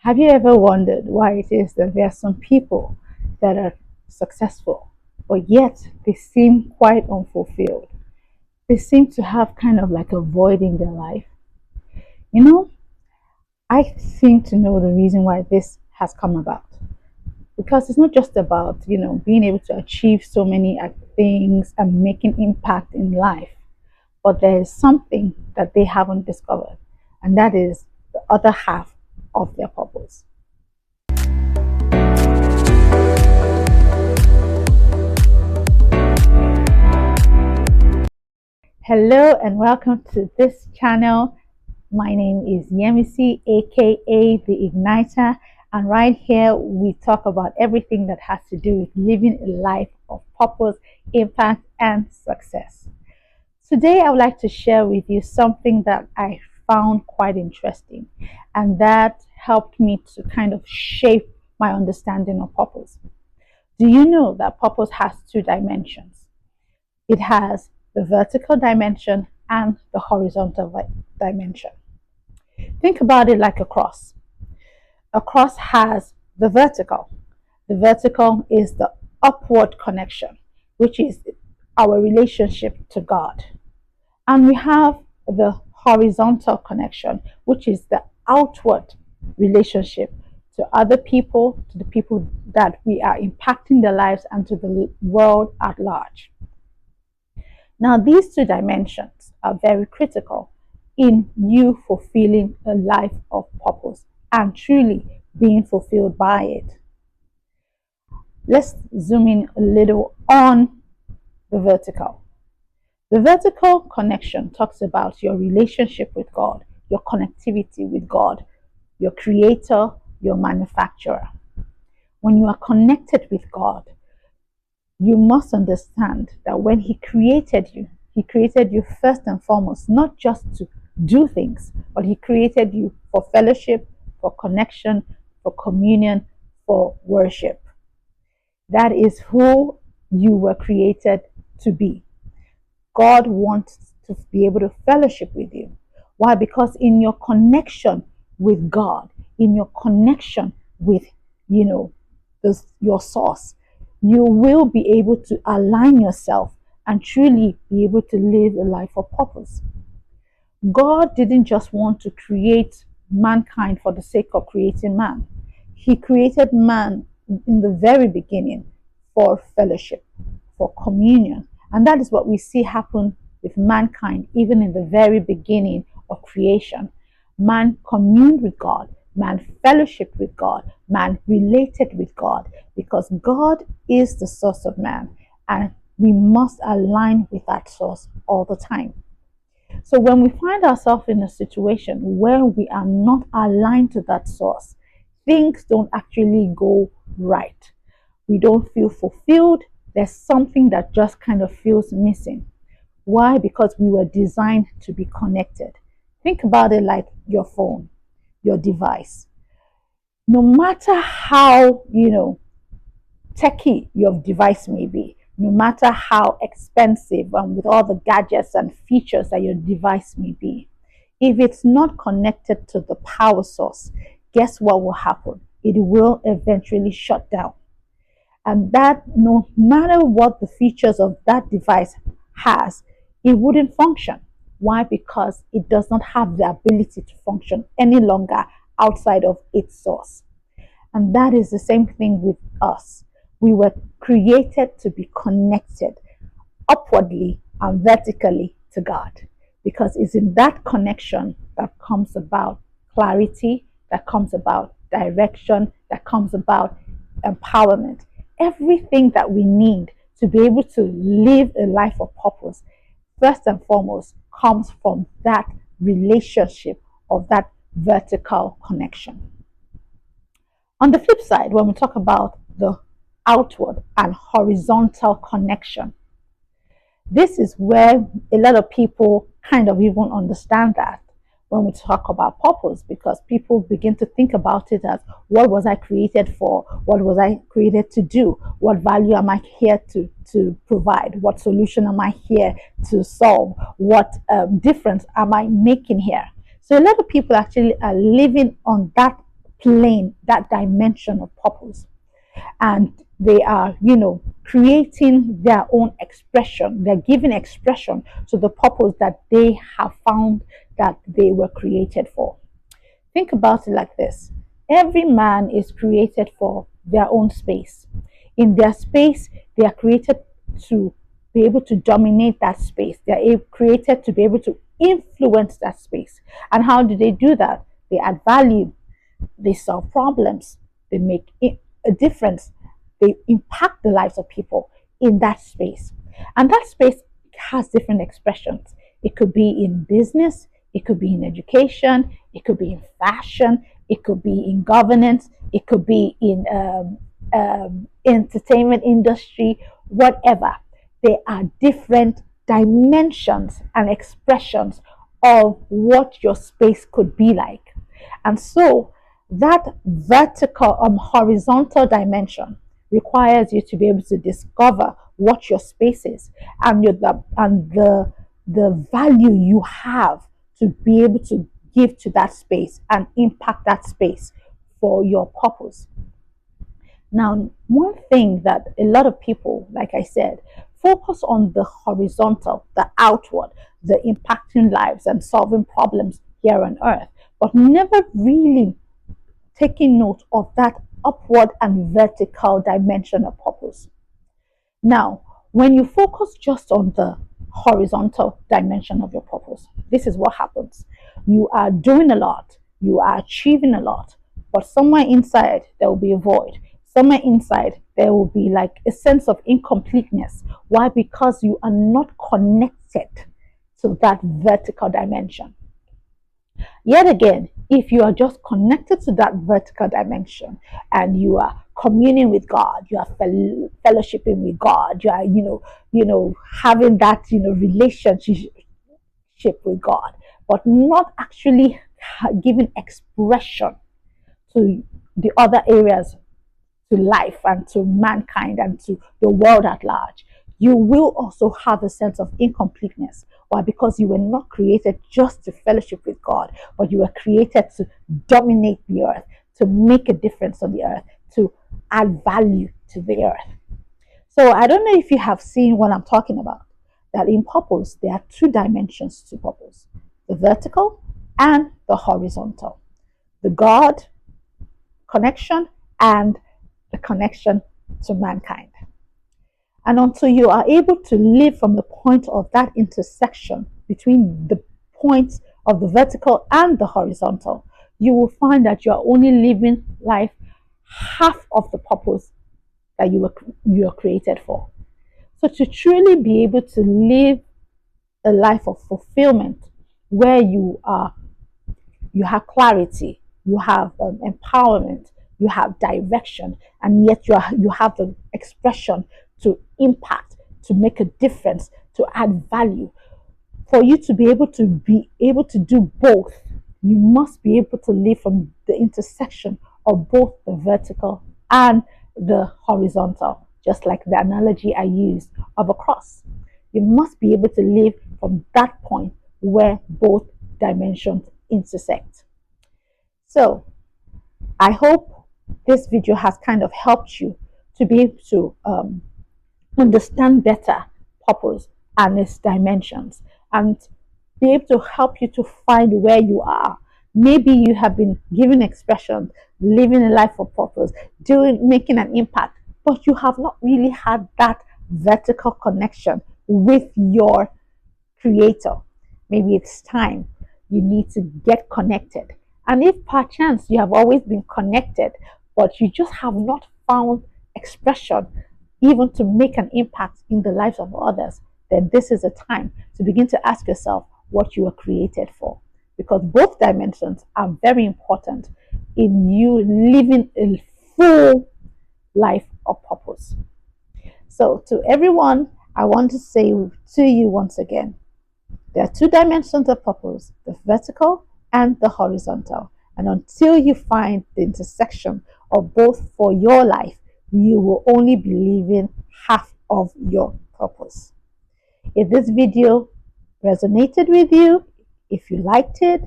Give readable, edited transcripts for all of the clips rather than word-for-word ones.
Have you ever wondered why it is that there are some people that are successful, but yet they seem quite unfulfilled? They seem to have kind of like a void in their life. You know, I seem to know the reason why this has come about. Because it's not just about, being able to achieve so many things and making impact in life, but there is something that they haven't discovered, and that is the other half of their purpose. Hello and welcome to this channel. My name is Yemisi, aka The Igniter, and right here we talk about everything that has to do with living a life of purpose, impact, and success. Today I would like to share with you something that I found quite interesting, and that helped me to kind of shape my understanding of purpose. Do you know that purpose has two dimensions? It has the vertical dimension and the horizontal dimension. Think about it like a cross. A cross has the vertical. The vertical is the upward connection, which is our relationship to God. And we have the horizontal connection, which is the outward relationship to other people, to the people that we are impacting their lives, and to the world at large. Now, these two dimensions are very critical in you fulfilling a life of purpose and truly being fulfilled by it. Let's zoom in a little on the vertical. The vertical connection talks about your relationship with God, your connectivity with God, your creator, your manufacturer. When you are connected with God, you must understand that when He created you first and foremost, not just to do things, but He created you for fellowship, for connection, for communion, for worship. That is who you were created to be. God wants to be able to fellowship with you. Why? Because in your connection with God, in your connection with, your source, you will be able to align yourself and truly be able to live a life of purpose. God didn't just want to create mankind for the sake of creating man. He created man in the very beginning for fellowship, for communion. And that is what we see happen with mankind, even in the very beginning of creation. Man communed with God, man fellowshiped with God, man related with God, because God is the source of man, and we must align with that source all the time. So when we find ourselves in a situation where we are not aligned to that source, things don't actually go right. We don't feel fulfilled. There's something that just kind of feels missing. Why? Because we were designed to be connected. Think about it like your phone, your device. No matter how, techy your device may be, no matter how expensive and with all the gadgets and features that your device may be, if it's not connected to the power source, guess what will happen? It will eventually shut down. And that, no matter what the features of that device has, it wouldn't function. Why? Because it does not have the ability to function any longer outside of its source. And that is the same thing with us. We were created to be connected upwardly and vertically to God, because it's in that connection that comes about clarity, that comes about direction, that comes about empowerment. Everything that we need to be able to live a life of purpose, first and foremost, comes from that relationship of that vertical connection. On the flip side, when we talk about the outward and horizontal connection, this is where a lot of people kind of even understand that when we talk about purpose, because people begin to think about it as, what was I created for? What was I created to do? What value am I here to provide? What solution am I here to solve? What difference am I making here? So a lot of people actually are living on that plane, that dimension of purpose. And they are, creating their own expression. They're giving expression to the purpose that they have found that they were created for. Think about it like this: every man is created for their own space. In their space, they are created to be able to dominate that space. They are created to be able to influence that space. And how do they do that? They add value, they solve problems, they make a difference, they impact the lives of people in that space. And that space has different expressions. It could be in business, it could be in education, it could be in fashion, it could be in governance, it could be in entertainment industry, whatever. There are different dimensions and expressions of what your space could be like. And so that vertical horizontal dimension requires you to be able to discover what your space is and the value you have to be able to give to that space and impact that space for your purpose. Now, one thing that a lot of people, like I said, focus on the horizontal, the outward, the impacting lives and solving problems here on earth, but never really taking note of that upward and vertical dimension of purpose. Now, when you focus just on the horizontal dimension of your purpose, this is what happens. You are doing a lot, you are achieving a lot, but somewhere inside there will be a void. Somewhere inside there will be like a sense of incompleteness. Why? Because you are not connected to that vertical dimension. Yet again, if you are just connected to that vertical dimension and you are communing with God, you are fellowshipping with God, you are, having that, relationship with God, but not actually giving expression to the other areas, to life and to mankind and to the world at large, you will also have a sense of incompleteness. Why? Because you were not created just to fellowship with God, but you were created to dominate the earth, to make a difference on the earth, to add value to the earth. So I don't know if you have seen what I'm talking about, that in purpose, there are two dimensions to purpose: the vertical and the horizontal. The God connection and the connection to mankind. And until you are able to live from the point of that intersection between the points of the vertical and the horizontal, you will find that you are only living life half of the purpose that you are created for. So to truly be able to live a life of fulfillment where you have clarity, you have empowerment, you have direction, and yet you have the expression to impact, to make a difference, to add value. For you to be able to do both, you must be able to live from the intersection of both the vertical and the horizontal, just like the analogy I used of a cross. You must be able to live from that point where both dimensions intersect. So I hope this video has kind of helped you to be able to understand better purpose and its dimensions, and be able to help you to find where you are. Maybe you have been given expression, living a life of purpose, making an impact, but you have not really had that vertical connection with your creator. Maybe it's time you need to get connected. And if perchance you have always been connected, but you just have not found expression even to make an impact in the lives of others, then this is a time to begin to ask yourself what you were created for. Because both dimensions are very important in you living a full life of purpose. So to everyone, I want to say to you once again, there are two dimensions of purpose: the vertical and the horizontal. And until you find the intersection of both for your life, you will only be living half of your purpose. If this video resonated with you, if you liked it,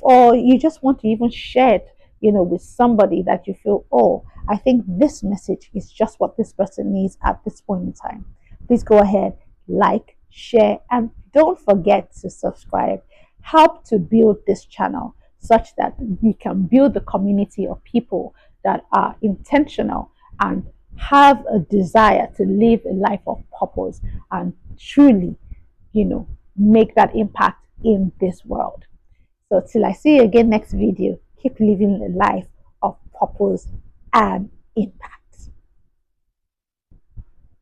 or you just want to even share it with somebody that you feel, oh, I think this message is just what this person needs at this point in time, please go ahead, like, share, and don't forget to subscribe. Help to build this channel such that we can build the community of people that are intentional and have a desire to live a life of purpose and truly, make that impact in this world. So till I see you again next video, keep living a life of purpose and impact.